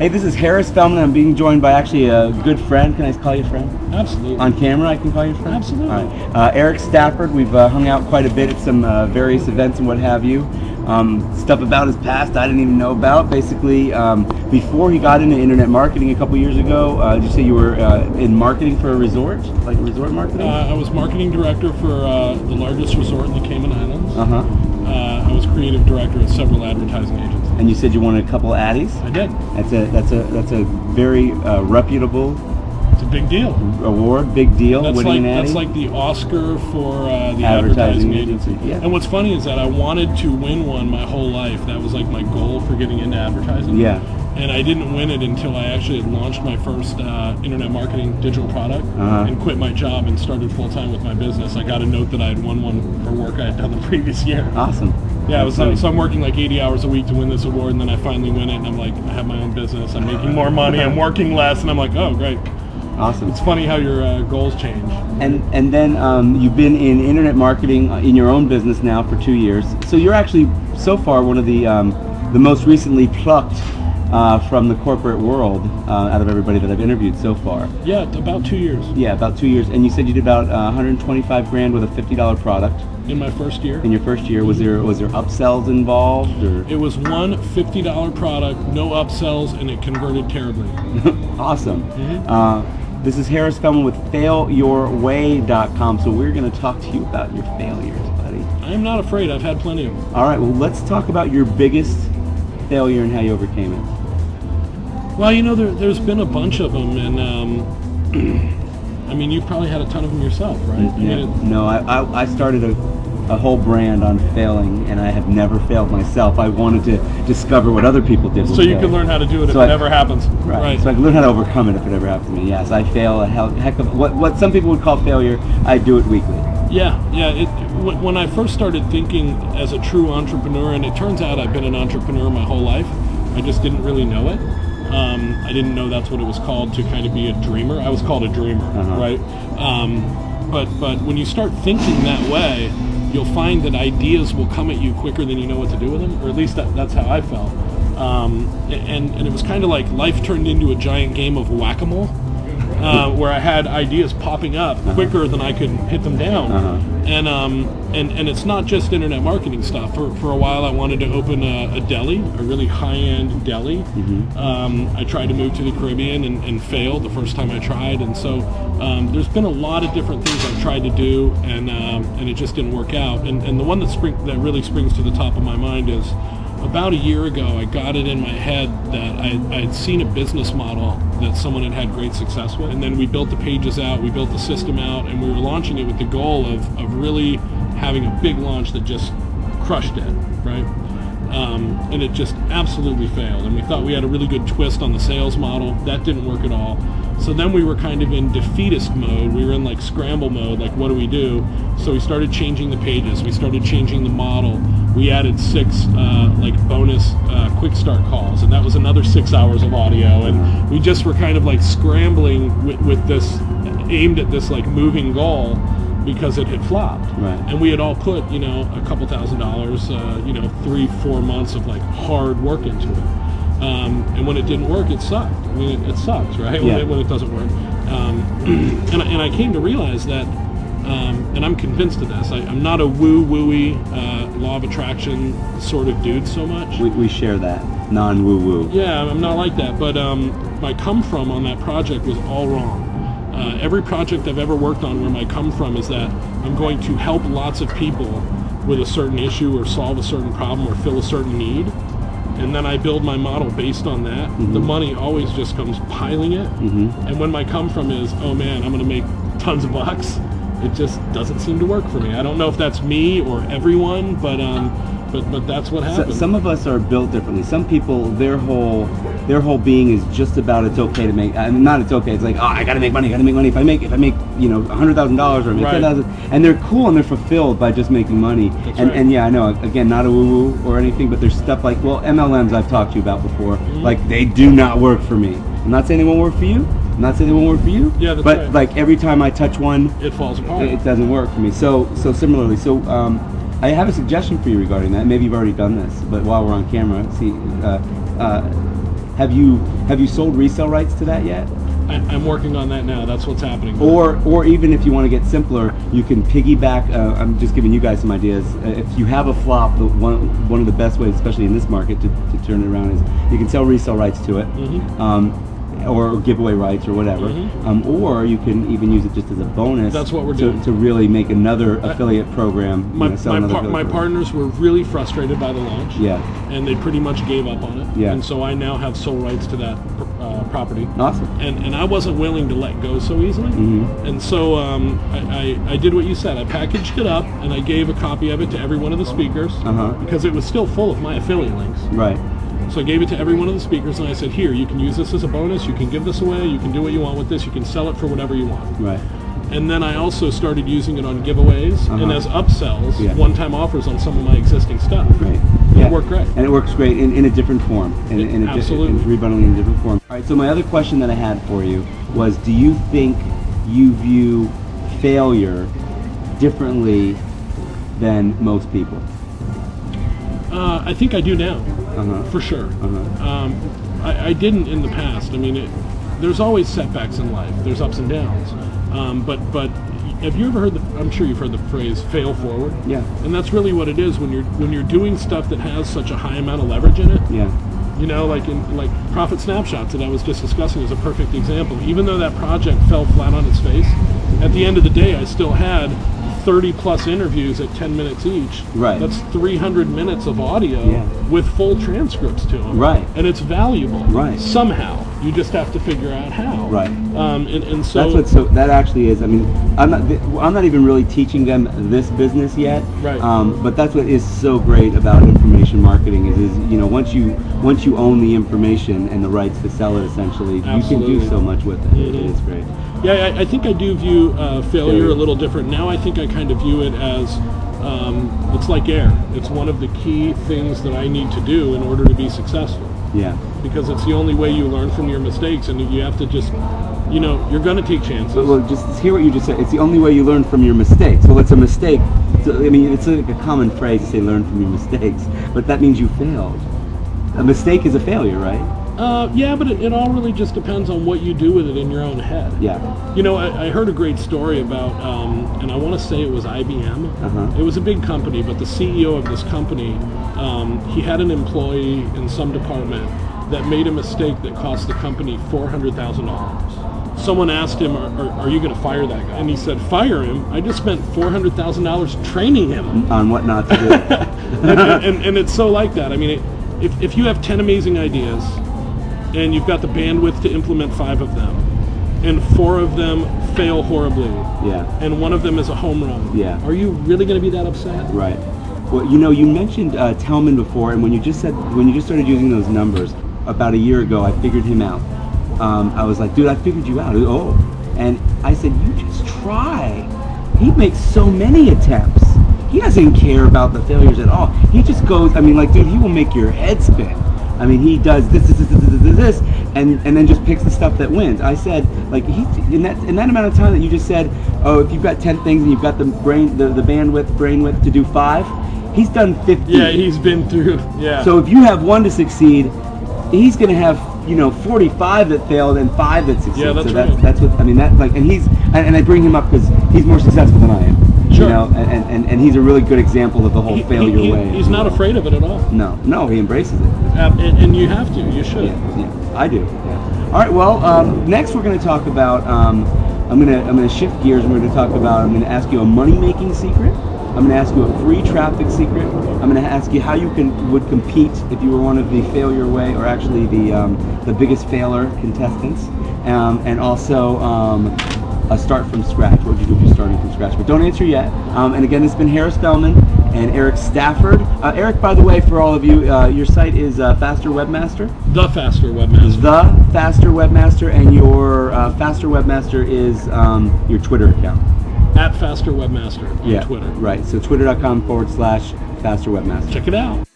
Hey, this is Harris Feldman. I'm being joined by actually a good friend. Can I call you a friend? Absolutely. On camera, I can call you a friend? Absolutely. All right. Erik Stafford. We've hung out quite a bit at some various events and what have you. Stuff about his past I didn't even know about. Basically, before he got into internet marketing a couple years ago, did you say you were in marketing for a resort? Like resort marketing? I was marketing director for the largest resort in the Cayman Islands. Uh-huh. I was creative director at several advertising agencies. And you said you wanted a couple Addies? I did. That's a very reputable. It's a big deal. Award, big deal. That's winning like an Addie. That's like the Oscar for the advertising agency. Yeah. And what's funny is that I wanted to win one my whole life. That was like my goal for getting into advertising. Yeah. And I didn't win it until I actually had launched my first internet marketing digital product and quit my job and started full time with my business. I got a note that I had won one for work I had done the previous year. Awesome. Yeah, so I'm working like 80 hours a week to win this award, and then I finally win it, and I'm like, I have my own business, I'm making more money, I'm working less, and I'm like, oh, great. Awesome. It's funny how your goals change. And then you've been in internet marketing in your own business now for 2 years. So you're actually so far one of the most recently plucked from the corporate world out of everybody that I've interviewed so far. Yeah, about 2 years. Yeah, about 2 years. And you said you did about 125 grand with a $50 product. In my first year. In your first year, was there upsells involved, or? It was one $50 product, no upsells, and it converted terribly. Awesome. This is Harris Feldman with failyourway.com. So we're going to talk to you about your failures, buddy. I'm not afraid. I've had plenty of them. All right. Well, let's talk about your biggest failure and how you overcame it. Well, you know, there's been a bunch of them, and I mean, you've probably had a ton of them yourself, right? No, I started a whole brand on failing, and I have never failed myself. I wanted to discover what other people did. So you can learn how to do it if it never happens. Right. So I can learn how to overcome it if it ever happens to me. Yes, I fail a heck of what some people would call failure. I do it weekly. Yeah. When I first started thinking as a true entrepreneur, and it turns out I've been an entrepreneur my whole life, I just didn't really know it. I didn't know that's what it was called, to kind of be a dreamer. I was called a dreamer, right? But when you start thinking that way, you'll find that ideas will come at you quicker than you know what to do with them, or at least that's how I felt. And it was kind of like life turned into a giant game of whack-a-mole, where I had ideas popping up quicker than I could hit them down. And it's not just internet marketing stuff. For a while I wanted to open a deli, a really high-end deli. I tried to move to the Caribbean and failed the first time I tried, and so there's been a lot of different things I've tried to do, and it just didn't work out. And the one that really springs to the top of my mind is, about a year ago, I got it in my head that I'd seen a business model that someone had great success with, and then we built the pages out, we built the system out, and we were launching it with the goal of really having a big launch that just crushed it, right? And it just absolutely failed, and we thought we had a really good twist on the sales model. That didn't work at all. So then we were kind of in defeatist mode. We were in like scramble mode, like what do we do? So we started changing the pages, we started changing the model. We added 6 like bonus quick start calls, and that was another 6 hours of audio, and we just were kind of like scrambling with this, aimed at this like moving goal, because it had flopped. Right. And we had all put, you know, a couple $1,000s, you know, 3-4 months of like hard work into it. And when it didn't work, it sucked. I mean, it sucks, right? Yeah. When it doesn't work. And I came to realize that, and I'm convinced of this, I'm not a woo-wooey, law of attraction sort of dude so much. We share that, non-woo-woo. Yeah, I'm not like that, but my come from on that project was all wrong. Every project I've ever worked on, where my come from is that I'm going to help lots of people with a certain issue, or solve a certain problem, or fill a certain need, and then I build my model based on that. The money always just comes piling it, and when my come from is, oh man, I'm going to make tons of bucks, it just doesn't seem to work for me. I don't know if that's me or everyone, but that's what happens. Some of us are built differently. Some people, their whole being is just about, it's okay to make. I mean, not it's okay. It's like, oh, I gotta make money. If I make, you know, $100,000 or I make $10,000, and they're cool and they're fulfilled by just making money. And yeah, I know. Again, not a woo woo or anything, but there's stuff like, well, MLMs I've talked to you about before. Like, they do not work for me. I'm not saying they won't work for you. I'm not saying they won't work for you. Yeah, that's but right. Like every time I touch one, it falls apart. It doesn't work for me. So similarly, I have a suggestion for you regarding that. Maybe you've already done this, but while we're on camera, see, Have you sold resale rights to that yet? I'm working on that now. That's what's happening. Or even if you want to get simpler, you can piggyback. I'm just giving you guys some ideas. If you have a flop, one of the best ways, especially in this market, to turn it around is you can sell resale rights to it. Or giveaway rights or whatever, or you can even use it just as a bonus. That's what we're doing to really make another affiliate program. My partners were really frustrated by the launch. Yeah, and they pretty much gave up on it. Yeah, and so I now have sole rights to that property. Awesome. And I wasn't willing to let go so easily. And so I did what you said. I packaged it up and I gave a copy of it to every one of the speakers because it was still full of my affiliate links. Right. So I gave it to every one of the speakers, and I said, here, you can use this as a bonus, you can give this away, you can do what you want with this, you can sell it for whatever you want. Right. And then I also started using it on giveaways and as upsells, one-time offers on some of my existing stuff. Great. It worked great. And it works great in a different form. Absolutely. Rebundling in a different form. All right, so my other question that I had for you was, do you think you view failure differently than most people? I think I do now, for sure. I didn't in the past. I mean, there's always setbacks in life. There's ups and downs. But have you ever heard I'm sure you've heard the phrase "fail forward"? Yeah. And that's really what it is when you're doing stuff that has such a high amount of leverage in it. Yeah. You know, like Profit Snapshots that I was just discussing is a perfect example. Even though that project fell flat on its face, at the end of the day, I still had 30 plus interviews at 10 minutes each. Right. That's 300 minutes of audio with full transcripts to them. Right. And it's valuable. Right. Somehow. You just have to figure out how. Right. And so that actually is. I mean, I'm not even really teaching them this business yet. Right. But that's what is so great about information marketing is you know, once you own the information and the rights to sell it, essentially, Absolutely. you can do so much with it. It is great. Yeah, I think I do view failure a little different. Now I think I kind of view it as it's like air. It's one of the key things that I need to do in order to be successful. Yeah. Because it's the only way you learn from your mistakes, and you have to just, you know, you're going to take chances. Well, just hear what you just said. It's the only way you learn from your mistakes. Well, it's a mistake. I mean, it's like a common phrase to say learn from your mistakes, but that means you failed. A mistake is a failure, right? Yeah, but it all really just depends on what you do with it in your own head. Yeah. You know, I heard a great story about, and I want to say it was IBM. It was a big company, but the CEO of this company, he had an employee in some department that made a mistake that cost the company $400,000. Someone asked him, are you going to fire that guy? And he said, fire him? I just spent $400,000 training him. On what not to do. and it's so like that. I mean, if you have 10 amazing ideas, and you've got the bandwidth to implement 5 of them, and 4 of them fail horribly, and 1 of them is a home run, are you really going to be that upset? Right. Well, you know, you mentioned Tellman before, and when you just started using those numbers about a year ago, I figured him out. I was like, dude, I figured you out. Oh, and I said, you just try. He makes so many attempts. He doesn't care about the failures at all. He just goes. I mean, like, dude, he will make your head spin. I mean, he does this, and then just picks the stuff that wins. I said, like, in that amount of time that you just said, oh, if you've got 10 things and you've got the brainwidth to do 5, he's done 50. Yeah, he's been through. Yeah. So if you have 1 to succeed, he's going to have 45 that failed and 5 that succeed. Yeah, that's so right. That's what I mean. That like, and I bring him up because he's more successful than I am. Sure. You know, and he's a really good example of the whole failure way. He's not afraid of it at all. No, he embraces it. And you have to. You should. Yeah, I do. Yeah. All right. Well, next we're going to talk about. I'm going to shift gears. And we're going to talk about. I'm going to ask you a money-making secret. I'm going to ask you a free traffic secret. I'm going to ask you how you would compete if you were one of the failure way, or actually the biggest failure contestants, and also. Start from scratch. What would you do if you're starting from scratch? But don't answer yet. And again, this has been Harris Spellman and Erik Stafford. Eric, by the way, for all of you, your site is Faster Webmaster? The Faster Webmaster. The Faster Webmaster, and your Faster Webmaster is your Twitter account. At Faster Webmaster on Twitter. Right. So twitter.com/Faster Webmaster. Check it out.